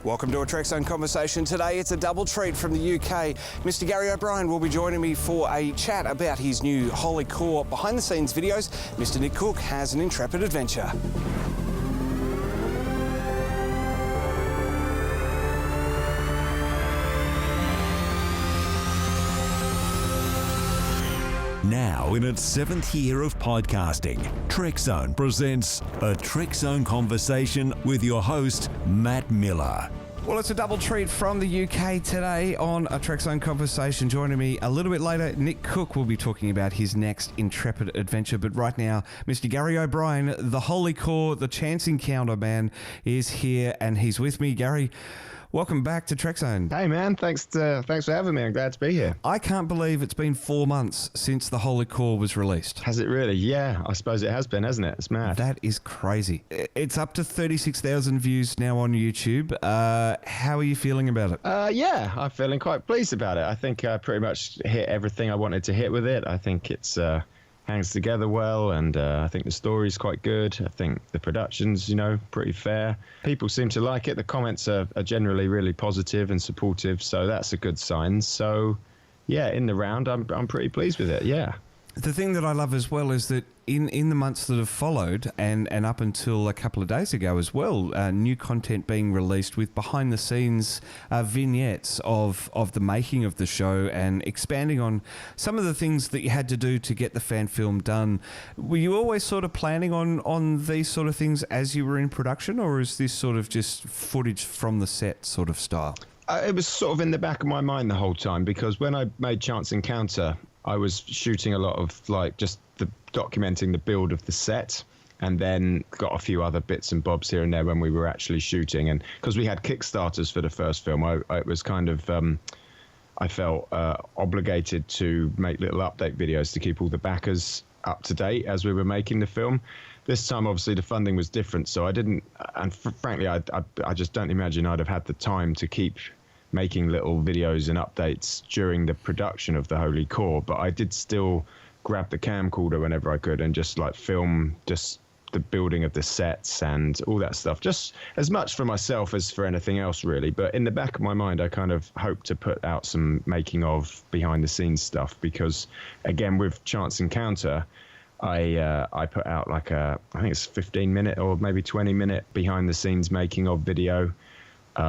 Welcome to a Trek Zone conversation. Today it's a double treat from the UK. Mr. Gary O'Brien will be joining me for a chat about his new Holy Core behind the scenes videos. Mr. Nick Cook has an intrepid adventure. Now, in its 7th year of podcasting, Trek Zone presents a Trek Zone conversation with your host, Matt Miller. Well, it's a double treat from the UK today on a Trek Zone conversation. Joining me a little bit later, Nick Cook will be talking about his next intrepid adventure. But right now, Mr. Gary O'Brien, the Holy Core, the Chance Encounter man, is here and he's with me. Gary, welcome back to Trek Zone. Hey man, thanks for having me. I'm glad to be here. I can't believe it's been 4 months since the Holy Core was released. Has it really? Yeah, I suppose it has been, hasn't it? It's mad. That is crazy. It's up to 36,000 views now on YouTube. How are you feeling about it? Yeah, I'm feeling quite pleased about it. I think I pretty much hit everything I wanted to hit with it. I think it's hangs together well, and I think the story's quite good. I think the production's, pretty fair. People seem to like it. The comments are generally really positive and supportive, so that's a good sign. So, yeah, in the round, I'm pretty pleased with it, yeah. The thing that I love as well is that in the months that have followed, and up until a couple of days ago as well, new content being released with behind-the-scenes vignettes of the making of the show and expanding on some of the things that you had to do to get the fan film done. Were you always sort of planning on these sort of things as you were in production, or is this sort of just footage from the set sort of style? It was sort of in the back of my mind the whole time, because when I made Chance Encounter, I was shooting a lot of just documenting the build of the set, and then got a few other bits and bobs here and there when we were actually shooting. And because we had Kickstarters for the first film, I was kind of I felt obligated to make little update videos to keep all the backers up to date as we were making the film. This time, obviously, the funding was different, so I didn't. And frankly, I just don't imagine I'd have had the time to keep making little videos and updates during the production of the Holy Core, but I did still grab the camcorder whenever I could and just film just the building of the sets and all that stuff, just as much for myself as for anything else really. But in the back of my mind, I kind of hope to put out some making of behind the scenes stuff, because again, with Chance Encounter, I put out I think it's 15-minute or maybe 20-minute behind the scenes making of video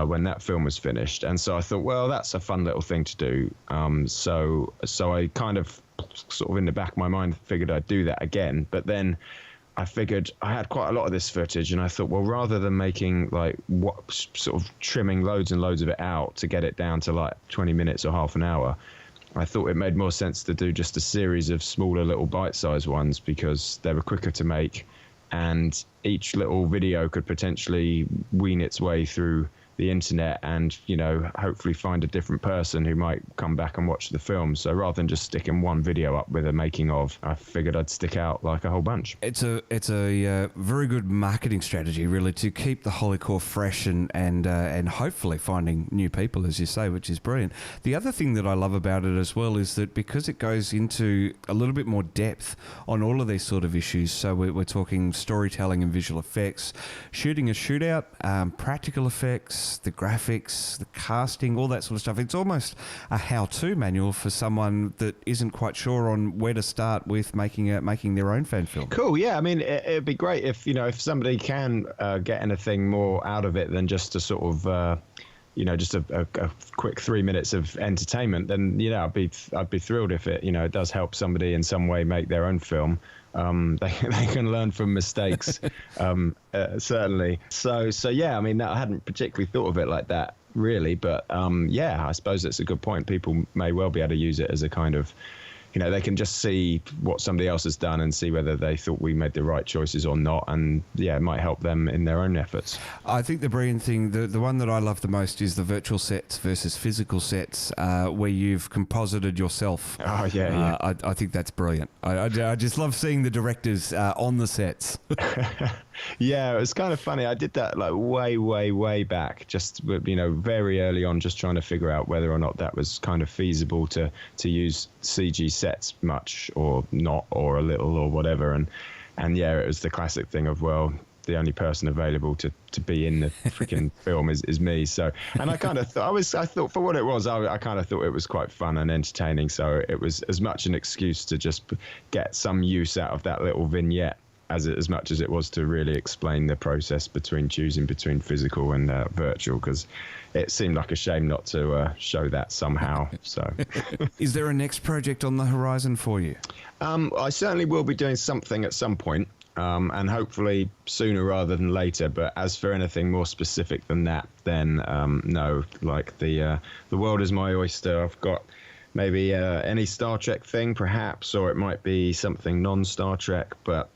when that film was finished. And so I thought, well, that's a fun little thing to do. So I kind of sort of in the back of my mind figured I'd do that again. But then I figured I had quite a lot of this footage, and I thought, well, rather than making sort of trimming loads and loads of it out to get it down to 20 minutes or half an hour, I thought it made more sense to do just a series of smaller little bite-sized ones, because they were quicker to make, and each little video could potentially wean its way through the internet and hopefully find a different person who might come back and watch the film. So rather than just sticking one video up with a making of, I figured I'd stick out a whole bunch. It's a very good marketing strategy, really, to keep the Holy Core fresh and hopefully finding new people, as you say, which is brilliant. The other thing that I love about it as well is that because it goes into a little bit more depth on all of these sort of issues, so we're talking storytelling and visual effects, shooting a shootout, practical effects, the graphics, the casting, all that sort of stuff. It's almost a how-to manual for someone that isn't quite sure on where to start with making their own fan film. Cool, yeah. I mean, it'd be great if somebody can get anything more out of it than just a sort of just a quick 3 minutes of entertainment. Then I'd be thrilled if it does help somebody in some way make their own film. They can learn from mistakes, certainly. So yeah, I mean, I hadn't particularly thought of it like that, really. But yeah, I suppose that's a good point. People may well be able to use it as a kind of, they can just see what somebody else has done and see whether they thought we made the right choices or not. And yeah, it might help them in their own efforts. I think the brilliant thing, the one that I love the most is the virtual sets versus physical sets, where you've composited yourself. Oh, yeah. I think that's brilliant. I just love seeing the directors on the sets. Yeah, it was kind of funny. I did that way back, just very early on, just trying to figure out whether or not that was kind of feasible to use CG sets much or not, or a little or whatever. And yeah, it was the classic thing of, well, the only person available to be in the freaking film is me. So, and I kind of thought I thought for what it was, I kind of thought it was quite fun and entertaining. So it was as much an excuse to just get some use out of that little vignette as much as it was to really explain the process between choosing between physical and virtual, because it seemed like a shame not to show that somehow. So, is there a next project on the horizon for you? I certainly will be doing something at some point, and hopefully sooner rather than later. But as for anything more specific than that, then no. Like the world is my oyster. I've got maybe any Star Trek thing, perhaps, or it might be something non-Star Trek, but.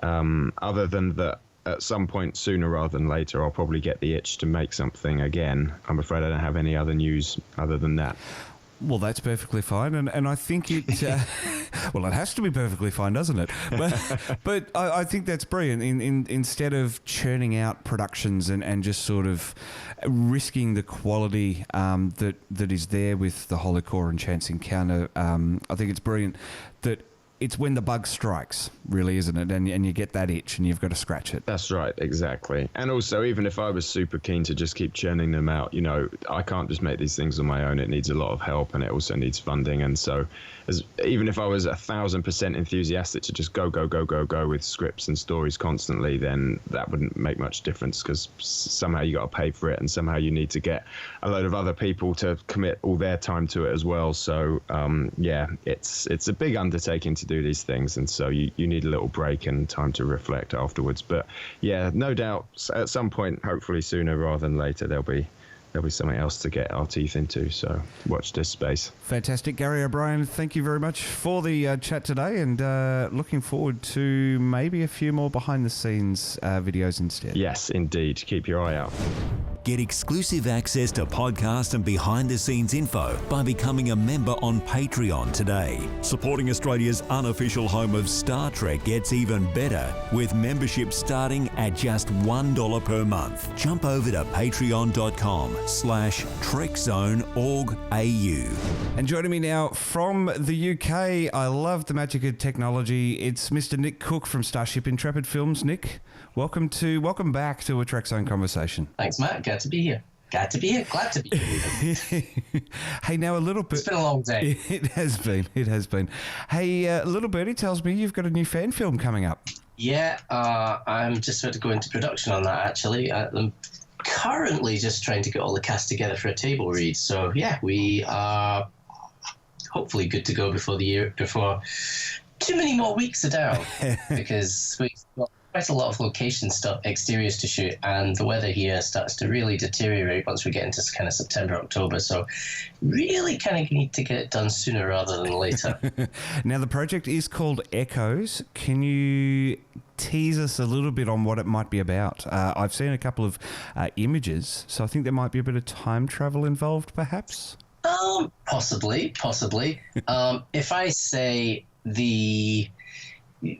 Other than that, at some point sooner rather than later, I'll probably get the itch to make something again. I'm afraid I don't have any other news other than that. Well, that's perfectly fine, and I think it. Well, it has to be perfectly fine, doesn't it? But I think that's brilliant. Instead of churning out productions and just sort of risking the quality that is there with the Holy Core and Chance Encounter, I think it's brilliant that. It's when the bug strikes, really, isn't it? And you get that itch and you've got to scratch it. That's right, exactly. And also, even if I was super keen to just keep churning them out, I can't just make these things on my own. It needs a lot of help, and it also needs funding. And so even if I was 1,000% enthusiastic to just go with scripts and stories constantly, then that wouldn't make much difference, because somehow you got to pay for it, and somehow you need to get a load of other people to commit all their time to it as well. So, it's a big undertaking to do these things, and so you need a little break and time to reflect afterwards. But yeah, no doubt at some point, hopefully sooner rather than later, there'll be something else to get our teeth into. So watch this space. Fantastic. Gary O'Brien, thank you very much for the chat today, and looking forward to maybe a few more behind the scenes videos instead. Yes, indeed. Keep your eye out. Get exclusive access to podcast and behind-the-scenes info by becoming a member on Patreon today. Supporting Australia's unofficial home of Star Trek gets even better, with membership starting at just $1 per month. Jump over to patreon.com/TrekZone.org.au. And joining me now from the UK, I love the magic of technology. It's Mr. Nick Cook from Starship Intrepid Films. Nick, welcome back to a Trek Zone conversation. Thanks, Matt. Glad to be here. Glad to be here. Hey, now a little bit. It's been a long day. It has been. Hey, little birdie tells me you've got a new fan film coming up. Yeah, I'm just about to go into production on that, actually. I'm currently just trying to get all the cast together for a table read. So, yeah, we are hopefully good to go before too many more weeks are down, because we've got quite a lot of location stuff, exteriors to shoot, and the weather here starts to really deteriorate once we get into kind of September, October. So really kind of need to get it done sooner rather than later. Now, the project is called Echoes. Can you tease us a little bit on what it might be about? I've seen a couple of images, so I think there might be a bit of time travel involved, perhaps? Possibly. If I say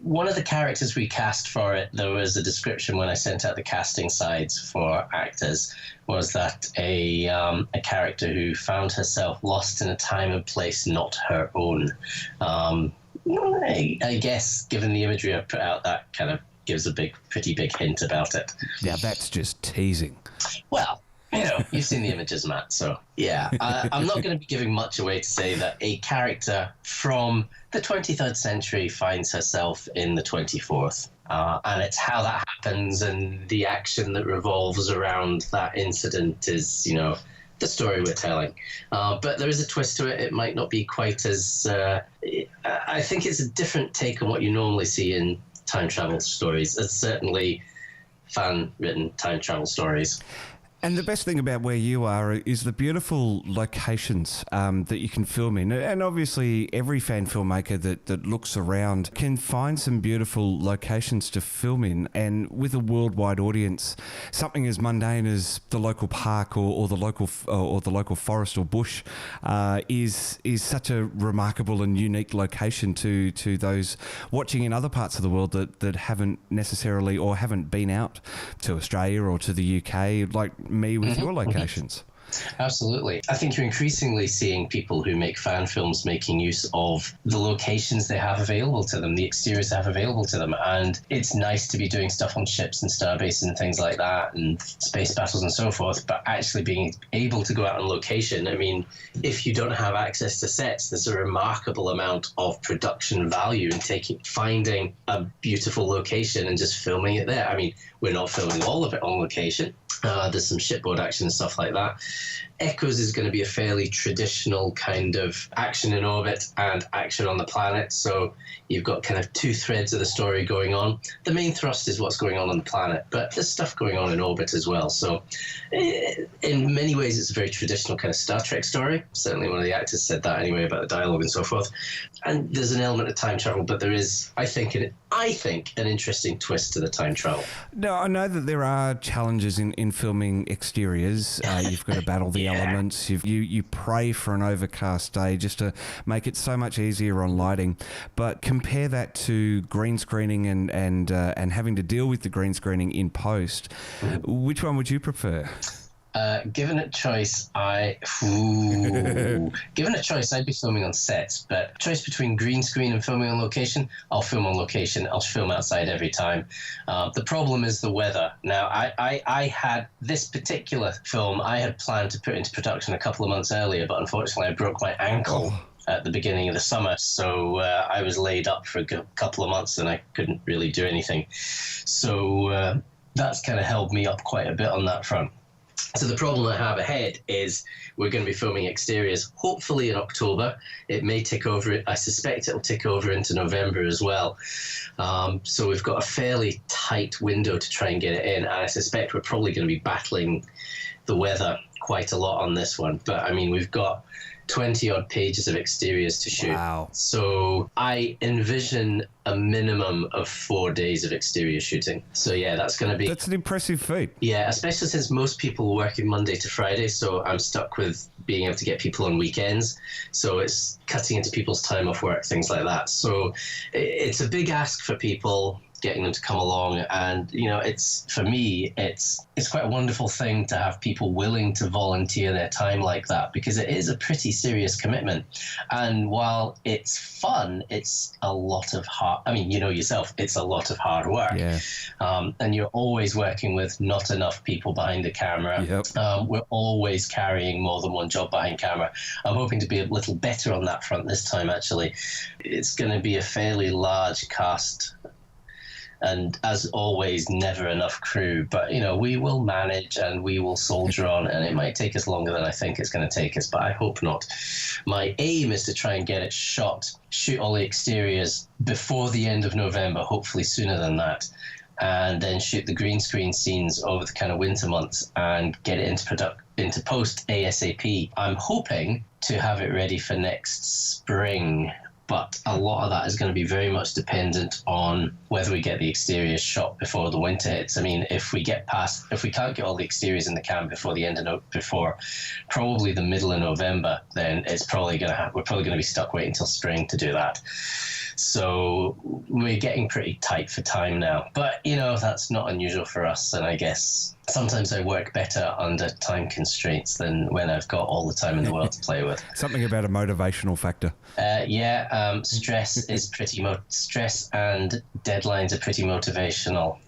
one of the characters we cast for it, there was a description when I sent out the casting sides for actors, was that a character who found herself lost in a time and place not her own. I guess, given the imagery I put out, that kind of gives a pretty big hint about it. Yeah, that's just teasing. Well, you've seen the images, Matt, so yeah. I'm not going to be giving much away to say that a character from the 23rd century finds herself in the 24th. And it's how that happens and the action that revolves around that incident is, the story we're telling. But there is a twist to it. It might not be quite as... I think it's a different take on what you normally see in time travel stories. It's certainly fan-written time travel stories. And the best thing about where you are is the beautiful locations that you can film in. And obviously, every fan filmmaker that looks around can find some beautiful locations to film in. And with a worldwide audience, something as mundane as the local park or the local forest or bush is such a remarkable and unique location to those watching in other parts of the world that haven't necessarily or haven't been out to Australia or to the UK, like me with your locations. Absolutely. I think you're increasingly seeing people who make fan films making use of the locations they have available to them, the exteriors they have available to them. And it's nice to be doing stuff on ships and starbases and things like that and space battles and so forth, but actually being able to go out on location. I mean, if you don't have access to sets, there's a remarkable amount of production value in finding a beautiful location and just filming it there. I mean, we're not filming all of it on location. There's some shipboard action and stuff like that. Echoes is going to be a fairly traditional kind of action in orbit and action on the planet. So you've got kind of two threads of the story going on. The main thrust is what's going on the planet, but there's stuff going on in orbit as well. So in many ways, it's a very traditional kind of Star Trek story. Certainly one of the actors said that anyway about the dialogue and so forth. And there's an element of time travel, but there is, I think, an interesting twist to the time travel. No, I know that there are challenges in filming exteriors. You've got to battle the elements. You pray for an overcast day just to make it so much easier on lighting. But compare that to green screening and having to deal with the green screening in post. Which one would you prefer? Given a choice, I'd be filming on sets, but choice between green screen and filming on location, I'll film on location. I'll film outside every time. The problem is the weather. Now, I had this particular film, I had planned to put into production a couple of months earlier, but unfortunately I broke my ankle at the beginning of the summer, so I was laid up for a couple of months and I couldn't really do anything. So that's kind of held me up quite a bit on that front. So the problem I have ahead is we're going to be filming exteriors, hopefully in October. It may tick over. I suspect it'll tick over into November as well. So we've got a fairly tight window to try and get it in. And I suspect we're probably going to be battling the weather quite a lot on this one. But I mean, we've got 20-odd pages of exteriors to shoot. Wow. So I envision a minimum of 4 days of exterior shooting. So yeah, that's going to be... That's an impressive feat. Yeah, especially since most people are working Monday to Friday, so I'm stuck with being able to get people on weekends. So it's cutting into people's time off work, things like that. So it's a big ask for people, getting them to come along, and it's, for me, it's quite a wonderful thing to have people willing to volunteer their time like that, because it is a pretty serious commitment. And while it's fun, it's a lot of yourself, it's a lot of hard work. Yeah. And you're always working with not enough people behind the camera. Yep. We're always carrying more than one job behind camera. I'm hoping to be a little better on that front this time, actually. It's going to be a fairly large cast, and as always, never enough crew. But, we will manage and we will soldier on, and it might take us longer than I think it's going to take us, but I hope not. My aim is to try and get it shoot all the exteriors before the end of November, hopefully sooner than that, and then shoot the green screen scenes over the kind of winter months and get it into post ASAP. I'm hoping to have it ready for next spring, but a lot of that is going to be very much dependent on whether we get the exteriors shot before the winter hits. I mean, if we can't get all the exteriors in the can before before probably the middle of November, then we're probably going to be stuck waiting until spring to do that. So we're getting pretty tight for time now. But, that's not unusual for us. And I guess sometimes I work better under time constraints than when I've got all the time in the world to play with. Something about a motivational factor. Stress is stress and deadlines are pretty motivational.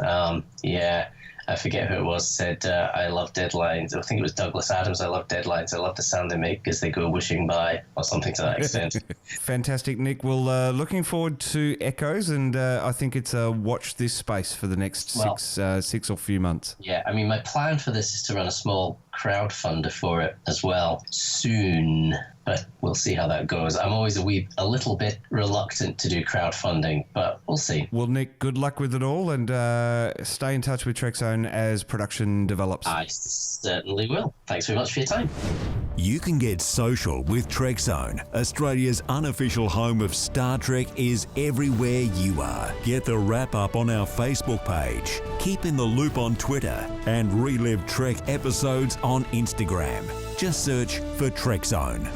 I forget who it was said, I love deadlines. I think it was Douglas Adams. I love deadlines. I love the sound they make as they go whooshing by, or something to that extent. Fantastic, Nick. Well, looking forward to Echoes, and I think it's a watch this space for the next six or few months. Yeah, I mean, my plan for this is to run a small crowdfunder for it as well soon, but we'll see how that goes. I'm always a little bit reluctant to do crowdfunding, but we'll see. Well, Nick, good luck with it all, and stay in touch with Trek Zone as production develops. I certainly will. Thanks very much for your time. You can get social with Trek Zone. Australia's unofficial home of Star Trek is everywhere you are. Get the wrap up on our Facebook page. Keep in the loop on Twitter and relive Trek episodes on Instagram. Just search for Trek Zone.